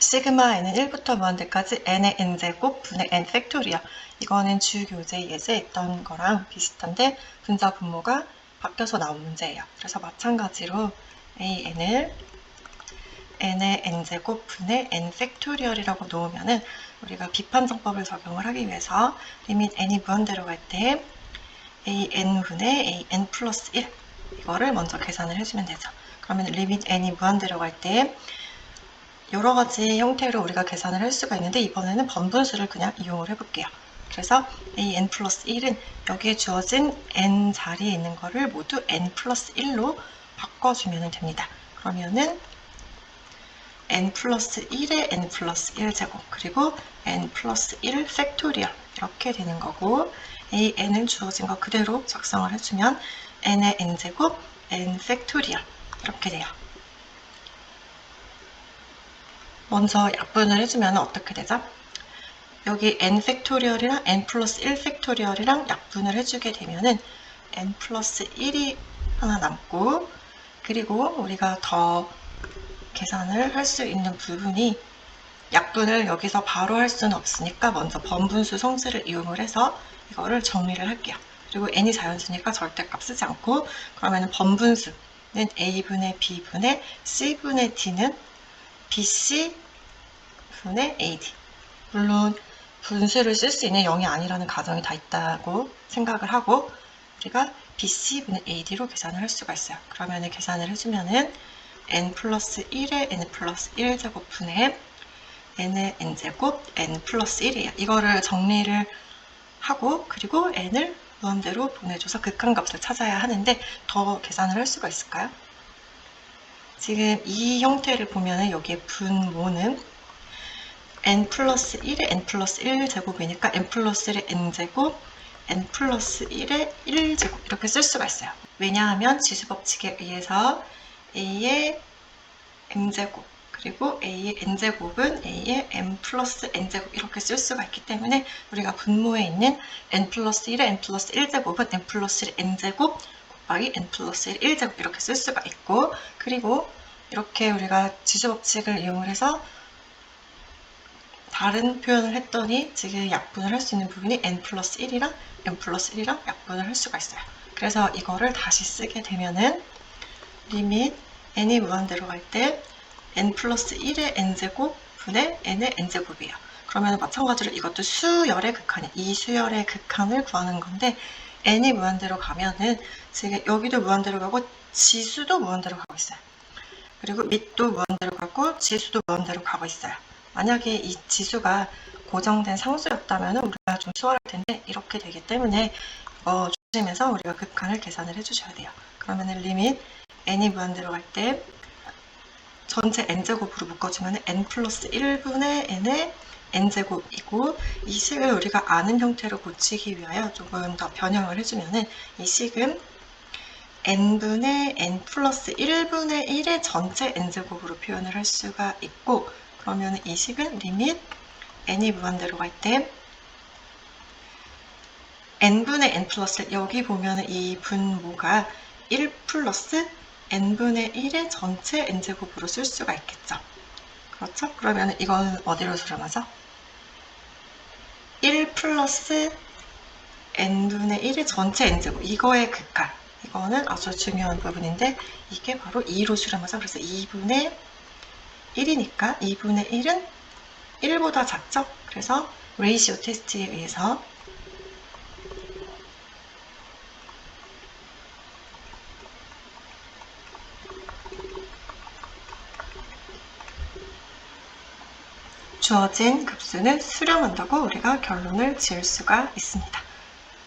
시그마 n은 1부터 무한대까지 n의 n제곱 분의 n 팩토리얼. 이거는 주교재 예제에 있던 거랑 비슷한데 분자 분모가 바뀌어서 나온 문제예요. 그래서 마찬가지로 an을 n의 n제곱 분의 n 팩토리얼이라고 놓으면은 우리가 비판정법을 적용을 하기 위해서 리밋 n이 무한대로 갈 때 an분의 an 플러스 1 이거를 먼저 계산을 해주면 되죠. 그러면 리밋 n이 무한대로 갈 때 여러 가지 형태로 우리가 계산을 할 수가 있는데 이번에는 번분수를 그냥 이용을 해볼게요. 그래서 an 플러스 1은 여기에 주어진 n 자리에 있는 거를 모두 n 플러스 1로 바꿔주면 됩니다. 그러면은 n 플러스 1에 n 플러스 1제곱 그리고 n 플러스 1 팩토리얼 이렇게 되는 거고 an은 주어진 거 그대로 작성을 해주면 n의 n제곱 n 팩토리얼 이렇게 돼요. 먼저 약분을 해주면 어떻게 되죠? 여기 n 팩토리얼이랑 n 플러스 1 팩토리얼이랑 약분을 해주게 되면은 n 플러스 1이 하나 남고 그리고 우리가 더 계산을 할 수 있는 부분이 약분을 여기서 바로 할 수는 없으니까 먼저 번분수 성질을 이용을 해서 이거를 정리를 할게요. 그리고 n이 자연수니까 절대값 쓰지 않고 그러면 번분수는 a분의 b분의 c분의 d는 bc 분의 ad. 물론 분수를 쓸 수 있는 0이 아니라는 가정이 다 있다고 생각을 하고 우리가 bc 분의 ad로 계산을 할 수가 있어요. 그러면 계산을 해주면은 n 플러스 1에 n 플러스 1제곱 분의 n의 n제곱 n 플러스 1이에요. 이거를 정리를 하고 그리고 n을 무한대로 보내줘서 극한값을 찾아야 하는데 더 계산을 할 수가 있을까요? 지금 이 형태를 보면 여기에 분모는 n 플러스 1에 n 플러스 1제곱이니까 n 플러스 1의 n제곱 n 플러스 1의 1제곱 이렇게 쓸 수가 있어요. 왜냐하면 지수법칙에 의해서 a의 m제곱 그리고 a의 n제곱은 a의 m 플러스 n제곱 이렇게 쓸 수가 있기 때문에 우리가 분모에 있는 n 플러스 1의 n 플러스 1제곱은 n 플러스 1의 n제곱 곱하기 n 플러스 1의 1제곱 이렇게 쓸 수가 있고 그리고 이렇게 우리가 지수법칙을 이용을 해서 다른 표현을 했더니 지금 약분을 할 수 있는 부분이 n 플러스 1이랑 n 플러스 1이랑 약분을 할 수가 있어요. 그래서 이거를 다시 쓰게 되면은 리밋 n이 무한대로 갈 때 n 플러스 1의 n제곱 분의 n의 n제곱이에요. 그러면 마찬가지로 이것도 수열의 극한이에요. 이 수열의 극한을 구하는 건데 n이 무한대로 가면은 지금 여기도 무한대로 가고 지수도 무한대로 가고 있어요. 그리고 밑도 무한대로 가고 지수도 무한대로 가고 있어요. 만약에 이 지수가 고정된 상수였다면 우리가 좀 수월할 텐데 이렇게 되기 때문에 이거 조심해서 우리가 극한을 계산을 해주셔야 돼요. 그러면 리밋 n이 무한대로 갈 때 전체 n제곱으로 묶어주면 n 플러스 1분의 n의 n제곱이고 이 식을 우리가 아는 형태로 고치기 위하여 조금 더 변형을 해주면 이 식은 n분의 n 플러스 1분의 1의 전체 n제곱으로 표현을 할 수가 있고 그러면 이 식은 리밋 n이 무한대로 갈 때 n분의 n 플러스 1 여기 보면 이 분모가 1 플러스 n분의 1의 전체 n제곱으로 쓸 수가 있겠죠. 그렇죠? 그러면 이건 어디로 수렴하죠? 1 플러스 n분의 1의 전체 n제곱 이거의 극한 이거는 아주 중요한 부분인데 이게 바로 2로 수렴하죠. 그래서 2분의 1이니까 2분의 1은 1보다 작죠? 그래서 레이시오 테스트에 의해서 주어진 급수는 수렴한다고 우리가 결론을 지을 수가 있습니다.